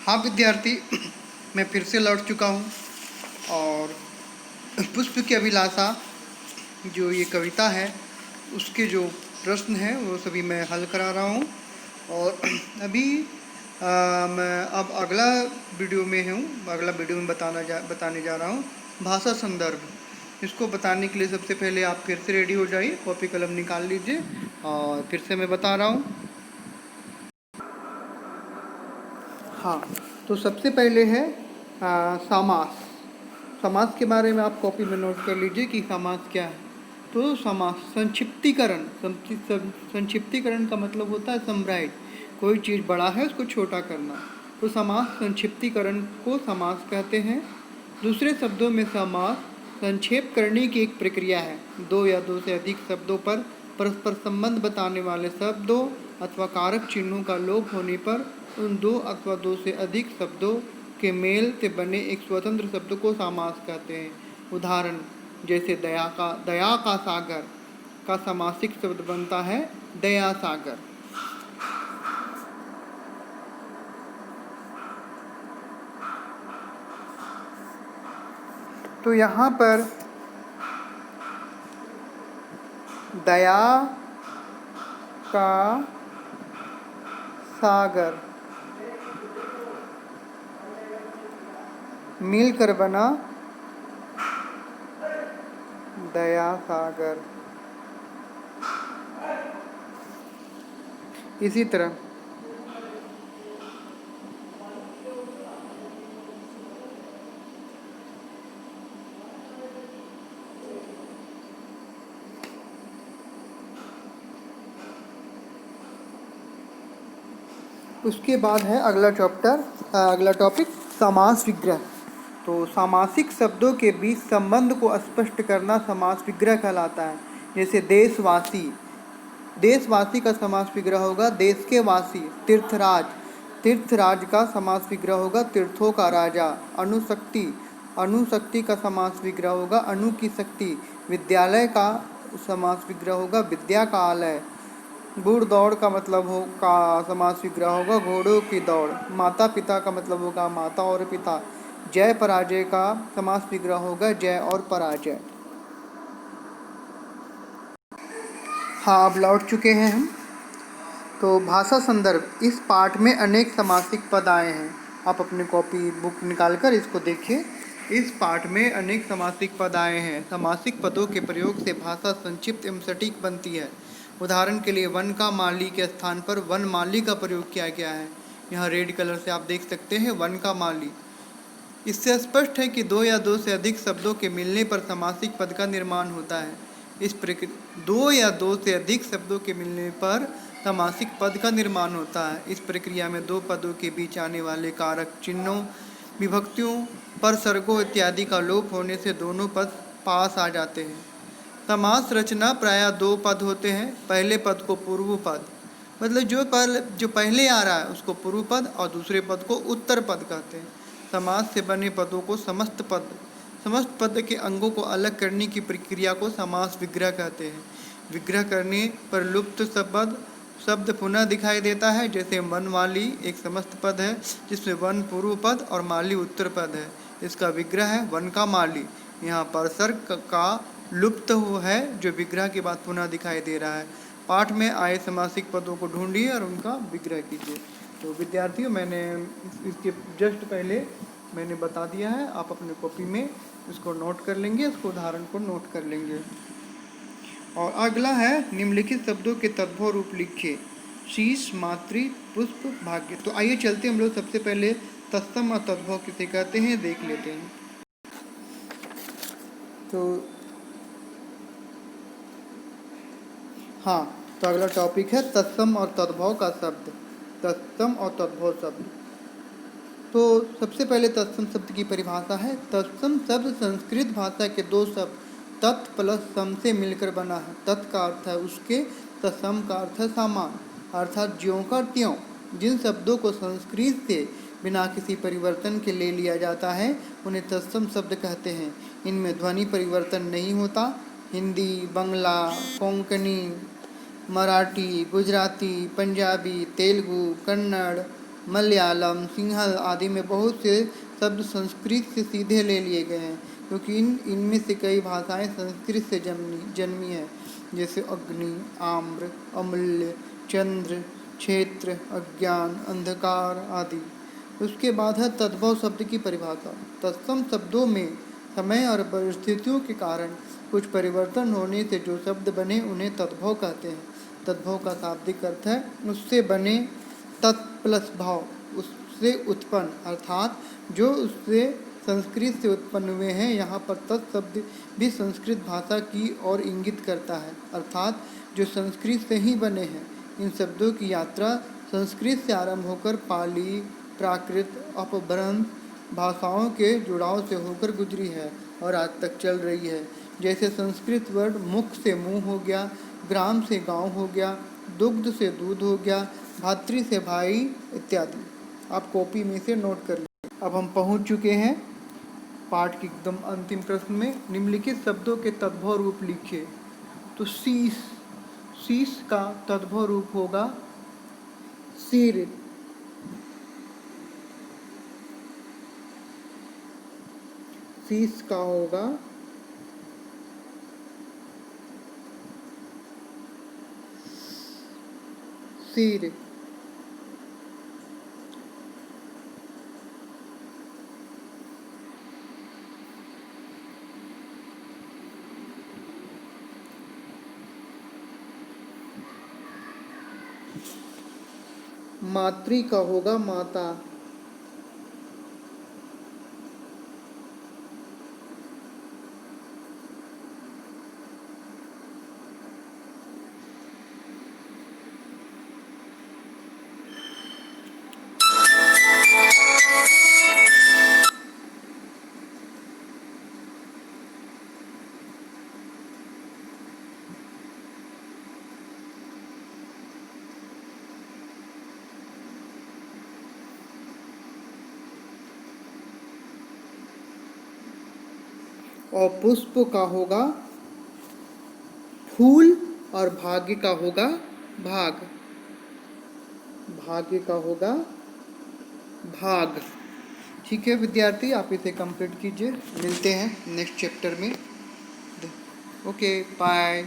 हाँ विद्यार्थी, मैं फिर से लौट चुका हूँ और पुष्प की अभिलाषा जो ये कविता है उसके जो प्रश्न हैं वो सभी मैं हल करा रहा हूँ। और अभी मैं अब अगला वीडियो में हूँ। अगला वीडियो में बताने जा रहा हूँ भाषा संदर्भ। इसको बताने के लिए सबसे पहले आप फिर से रेडी हो जाइए, कॉपी कलम निकाल लीजिए और फिर से मैं बता रहा हूँ। हाँ, तो सबसे पहले है समास। समास के बारे में आप कॉपी में नोट कर लीजिए कि समास क्या है। तो समास संक्षिप्तीकरण। संक्षिप्तीकरण का मतलब होता है समराइज। कोई चीज़ बड़ा है उसको छोटा करना। तो समास संक्षिप्तीकरण को समास कहते हैं। दूसरे शब्दों में समास संक्षेप करने की एक प्रक्रिया है। दो या दो से अधिक शब्दों पर परस्पर संबंध बताने वाले शब्दों अथवा कारक चिन्हों का लोप होने पर उन दो अथवा दो से अधिक शब्दों के मेल से बने एक स्वतंत्र शब्द को समास कहते हैं। उदाहरण जैसे दया का सागर का समासिक शब्द बनता है दया सागर। तो यहाँ पर दया का सागर मिलकर बना दया सागर। इसी तरह उसके बाद है अगला टॉपिक समास विग्रह। तो सामासिक शब्दों के बीच संबंध को स्पष्ट करना समास विग्रह कहलाता है। जैसे देशवासी, देशवासी का समास विग्रह होगा देश के वासी। तीर्थराज, तीर्थराज का समास विग्रह होगा तीर्थों का राजा। अणुशक्ति, अणुशक्ति का समास विग्रह होगा अणु की शक्ति। विद्यालय का समास विग्रह होगा विद्या का आलय। घुड़ दौड़ का मतलब का समास विग्रह होगा घोड़ों की दौड़। माता पिता का मतलब होगा माता और पिता। जय पराजय का समास विग्रह होगा जय और पराजय। हाँ, अब लौट चुके हैं हम। तो भाषा संदर्भ, इस पाठ में अनेक समासिक पद आए हैं। आप अपनी कॉपी बुक निकाल कर इसको देखिए। इस पाठ में अनेक समासिक पद आए हैं। समासिक पदों के प्रयोग से भाषा संक्षिप्त एवं सटीक बनती है। उदाहरण के लिए वन का माली के स्थान पर वन माली का प्रयोग किया गया है। यहाँ रेड कलर से आप देख सकते हैं वन का माली। इससे स्पष्ट है कि दो या दो से अधिक शब्दों के मिलने पर समासिक पद का निर्माण होता है। इस प्रक्रिया दो या दो से अधिक शब्दों के मिलने पर समासिक पद का निर्माण होता है। इस प्रक्रिया में दो पदों के बीच आने वाले कारक चिन्हों, विभक्तियों, परसर्गों इत्यादि का लोप होने से दोनों पद पास आ जाते हैं। समास रचना प्रायः दो पद होते हैं। पहले पद को पूर्व पद, मतलब जो पहले आ रहा है उसको पूर्व पद और दूसरे पद को उत्तर पद कहते हैं। समास से बने पदों को समस्त पद के अंगों को अलग करने की प्रक्रिया को समास विग्रह कहते हैं। विग्रह करने पर लुप्त शब्द पुनः दिखाई देता है। जैसे वनमाली एक समस्त पद है जिसमें वन पूर्व पद और माली उत्तर पद है। इसका विग्रह है वन का माली। यहाँ पर सर्ग का लुप्त है जो विग्रह के बाद पुनः दिखाई दे रहा है। पाठ में आए समासिक पदों को ढूंढिए और उनका विग्रह कीजिए। तो विद्यार्थियों, मैंने इसके जस्ट पहले मैंने बता दिया है। आप अपने कॉपी में इसको नोट कर लेंगे, इसको उदाहरण को नोट कर लेंगे। और अगला है निम्नलिखित शब्दों के तद्भव रूप लिखिए। शीश, मातृ, पुष्प, भाग्य। तो आइए चलते हम लोग सबसे पहले तत्सम और तद्भव किसे कहते हैं देख लेते हैं। तो हाँ, तो अगला टॉपिक है तत्सम और तद्भव का शब्द। तत्सम और तद्भव शब्द। तो सबसे पहले तत्सम शब्द की परिभाषा है। तत्सम शब्द संस्कृत भाषा के दो शब्द तत् प्लस सम से मिलकर बना है। तत् का अर्थ है उसके, तत्सम का अर्थ है सामान, अर्थात ज्यों का त्यों। जिन शब्दों को संस्कृत से बिना किसी परिवर्तन के ले लिया जाता है उन्हें तत्सम शब्द कहते हैं। इनमें ध्वनि परिवर्तन नहीं होता। हिंदी, बंगला, कोंकणी, मराठी, गुजराती, पंजाबी, तेलुगु, कन्नड़, मलयालम, सिंहल आदि में बहुत से शब्द संस्कृत से सीधे ले लिए गए हैं, क्योंकि इनमें से कई भाषाएं संस्कृत से जन्मी हैं, जैसे अग्नि, आम्र, अमूल्य, चंद्र, क्षेत्र, अज्ञान, अंधकार आदि। उसके बाद है तद्भव शब्द की परिभाषा। तत्सम शब्दों में समय और परिस्थितियों के कारण कुछ परिवर्तन होने से जो शब्द बने उन्हें तद्भव कहते हैं। तद्भव का शाब्दिक अर्थ है उससे बने, तत् प्लस भाव, उससे उत्पन्न, अर्थात जो उससे संस्कृत से उत्पन्न हुए हैं। यहाँ पर तत् शब्द भी संस्कृत भाषा की ओर इंगित करता है, अर्थात जो संस्कृत से ही बने हैं। इन शब्दों की यात्रा संस्कृत से आरंभ होकर पाली, प्राकृत, अपभ्रंश भाषाओं के जुड़ाव से होकर गुजरी है और आज तक चल रही है। जैसे संस्कृत वर्ड मुख से मुंह हो गया, ग्राम से गांव हो गया, दुग्ध से दूध हो गया, भातृ से भाई इत्यादि। आप कॉपी में से नोट कर लीजिए। अब हम पहुंच चुके हैं पाठ के एकदम अंतिम प्रश्न में। निम्नलिखित शब्दों के तद्भव रूप लिखिए। तो शीश, शीश का तद्भव रूप होगा सिर। शीश का होगा सिर। मातृ का होगा माता। और पुष्प का होगा फूल और भाग्य का होगा भाग। भाग्य का होगा भाग। ठीक है विद्यार्थी, आप इसे कंप्लीट कीजिए। मिलते हैं नेक्स्ट चैप्टर में। Okay bye.